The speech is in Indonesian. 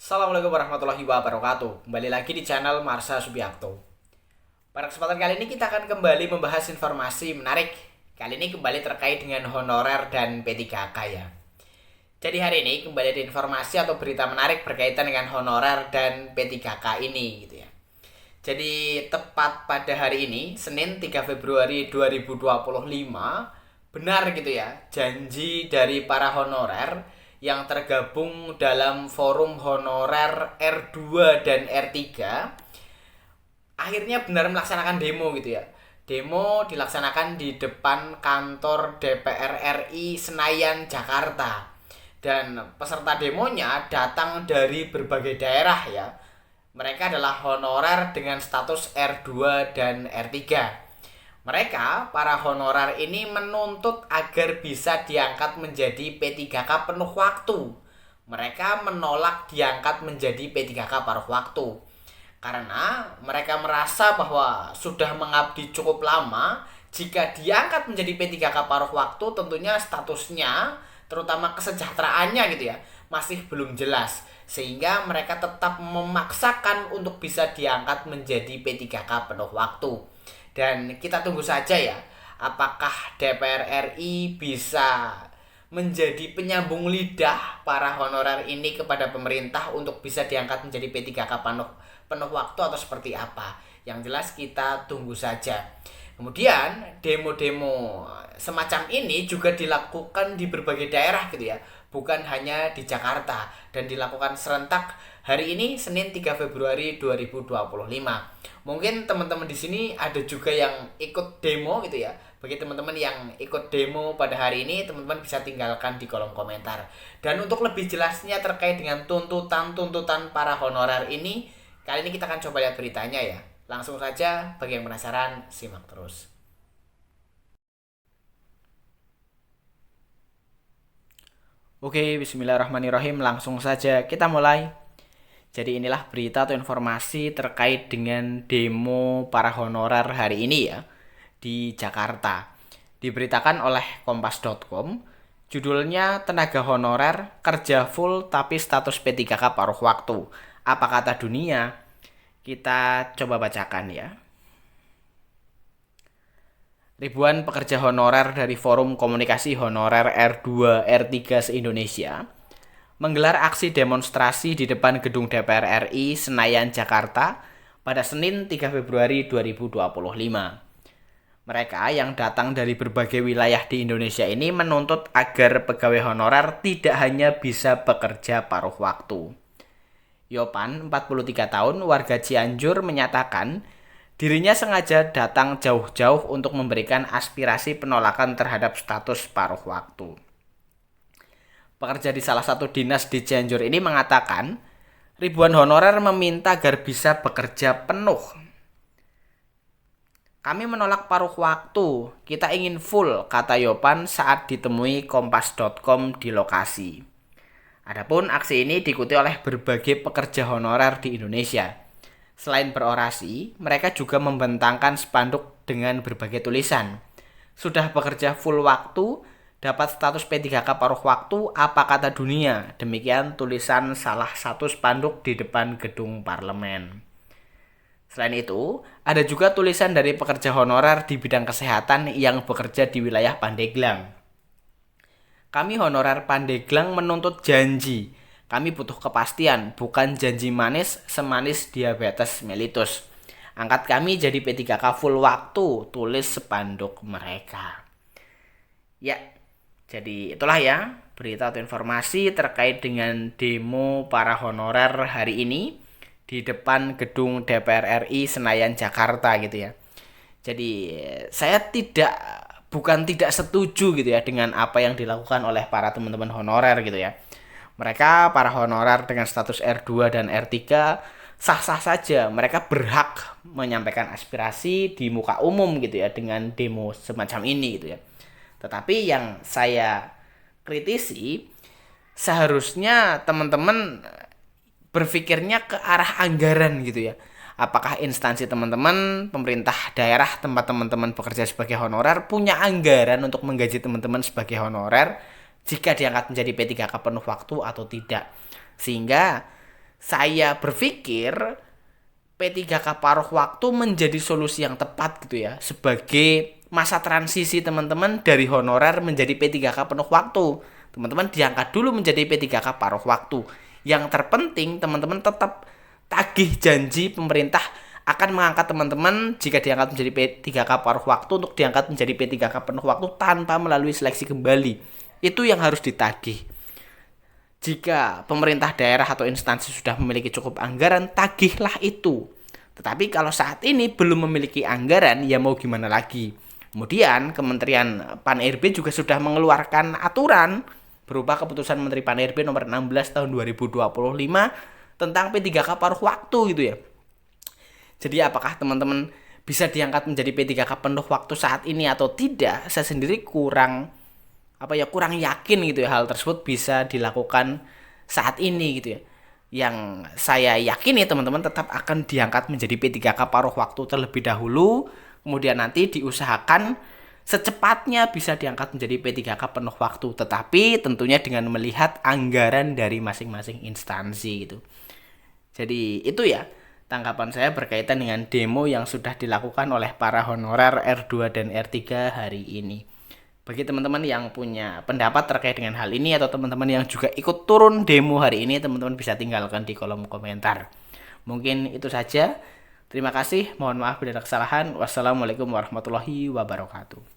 Assalamualaikum warahmatullahi wabarakatuh. Kembali lagi di channel Marsha Subiakto. Pada kesempatan kali ini kita akan kembali membahas informasi menarik. Kali ini kembali terkait dengan honorer dan P3K ya. Jadi hari ini kembali ada informasi atau berita menarik berkaitan dengan honorer dan P3K ini gitu ya. Jadi tepat pada hari ini, Senin 3 Februari 2025, benar gitu ya, janji dari para honorer yang tergabung dalam forum honorer R2 dan R3 akhirnya benar melaksanakan demo gitu ya. Demo dilaksanakan di depan kantor DPR RI Senayan, Jakarta. Dan peserta demonya datang dari berbagai daerah ya. Mereka adalah honorer dengan status R2 dan R3. Mereka, para honorer ini menuntut agar bisa diangkat menjadi P3K penuh waktu. Mereka menolak diangkat menjadi P3K paruh waktu. Karena mereka merasa bahwa sudah mengabdi cukup lama, jika diangkat menjadi P3K paruh waktu tentunya statusnya, terutama kesejahteraannya gitu ya, masih belum jelas. Sehingga mereka tetap memaksakan untuk bisa diangkat menjadi P3K penuh waktu. Dan kita tunggu saja ya, apakah DPR RI bisa menjadi penyambung lidah para honorer ini kepada pemerintah untuk bisa diangkat menjadi P3K penuh waktu atau seperti apa. Yang jelas kita tunggu saja. Kemudian demo-demo semacam ini juga dilakukan di berbagai daerah gitu ya, bukan hanya di Jakarta, dan dilakukan serentak hari ini Senin 3 Februari 2025. Mungkin teman-teman di sini ada juga yang ikut demo gitu ya. Bagi teman-teman yang ikut demo pada hari ini, teman-teman bisa tinggalkan di kolom komentar. Dan untuk lebih jelasnya terkait dengan tuntutan-tuntutan para honorer ini, kali ini kita akan coba lihat beritanya ya. Langsung saja, bagi yang penasaran, simak terus. Oke, bismillahirrahmanirrahim. Langsung saja kita mulai. Jadi inilah berita atau informasi terkait dengan demo para honorer hari ini ya, di Jakarta. Diberitakan oleh kompas.com, judulnya Tenaga Honorer Kerja Full Tapi Status P3K Paruh Waktu. Apa kata dunia? Kita coba bacakan ya. Ribuan pekerja honorer dari Forum Komunikasi Honorer R2 R3 se-Indonesia menggelar aksi demonstrasi di depan gedung DPR RI Senayan, Jakarta pada Senin 3 Februari 2025. Mereka yang datang dari berbagai wilayah di Indonesia ini menuntut agar pegawai honorer tidak hanya bisa bekerja paruh waktu. Yopan, 43 tahun, warga Cianjur, menyatakan dirinya sengaja datang jauh-jauh untuk memberikan aspirasi penolakan terhadap status paruh waktu. Pekerja di salah satu dinas di Cianjur ini mengatakan, ribuan honorer meminta agar bisa bekerja penuh. Kami menolak paruh waktu, kita ingin full, kata Yopan saat ditemui kompas.com di lokasi. Adapun aksi ini diikuti oleh berbagai pekerja honorer di Indonesia. Selain berorasi, mereka juga membentangkan spanduk dengan berbagai tulisan. Sudah bekerja full waktu, dapat status P3K paruh waktu, apa kata dunia? Demikian tulisan salah satu spanduk di depan gedung parlemen. Selain itu, ada juga tulisan dari pekerja honorer di bidang kesehatan yang bekerja di wilayah Pandeglang. Kami honorer Pandeglang menuntut janji. Kami butuh kepastian, bukan janji manis semanis diabetes mellitus. Angkat kami jadi P3K full waktu, tulis spanduk mereka. Ya, jadi itulah ya berita atau informasi terkait dengan demo para honorer hari ini di depan gedung DPR RI Senayan, Jakarta gitu ya. Jadi saya bukan tidak setuju gitu ya dengan apa yang dilakukan oleh para teman-teman honorer gitu ya. Mereka para honorer dengan status R2 dan R3 sah-sah saja. Mereka berhak menyampaikan aspirasi di muka umum gitu ya dengan demo semacam ini gitu ya. Tetapi yang saya kritisi, seharusnya teman-teman berpikirnya ke arah anggaran gitu ya. Apakah instansi teman-teman, pemerintah daerah tempat teman-teman bekerja sebagai honorer punya anggaran untuk menggaji teman-teman sebagai honorer jika diangkat menjadi P3K penuh waktu atau tidak. Sehingga saya berpikir P3K paruh waktu menjadi solusi yang tepat gitu ya, sebagai masa transisi teman-teman dari honorer menjadi P3K penuh waktu. Teman-teman diangkat dulu menjadi P3K paruh waktu. Yang terpenting teman-teman tetap tagih janji pemerintah akan mengangkat teman-teman jika diangkat menjadi P3K paruh waktu untuk diangkat menjadi P3K penuh waktu tanpa melalui seleksi kembali. Itu yang harus ditagih. Jika pemerintah daerah atau instansi sudah memiliki cukup anggaran, tagihlah itu. Tetapi kalau saat ini belum memiliki anggaran, ya mau gimana lagi. Kemudian Kementerian Pan-RB juga sudah mengeluarkan aturan berupa keputusan Menteri Pan-RB nomor 16 tahun 2025 tentang P3K paruh waktu gitu ya. Jadi apakah teman-teman bisa diangkat menjadi P3K penuh waktu saat ini atau tidak? Saya sendiri kurang yakin gitu ya hal tersebut bisa dilakukan saat ini gitu ya. Yang saya yakini teman-teman tetap akan diangkat menjadi P3K paruh waktu terlebih dahulu, kemudian nanti diusahakan secepatnya bisa diangkat menjadi P3K penuh waktu, tetapi tentunya dengan melihat anggaran dari masing-masing instansi gitu. Jadi itu ya tanggapan saya berkaitan dengan demo yang sudah dilakukan oleh para honorer R2 dan R3 hari ini. Bagi teman-teman yang punya pendapat terkait dengan hal ini atau teman-teman yang juga ikut turun demo hari ini, teman-teman bisa tinggalkan di kolom komentar. Mungkin itu saja. Terima kasih. Mohon maaf bila ada kesalahan. Wassalamualaikum warahmatullahi wabarakatuh.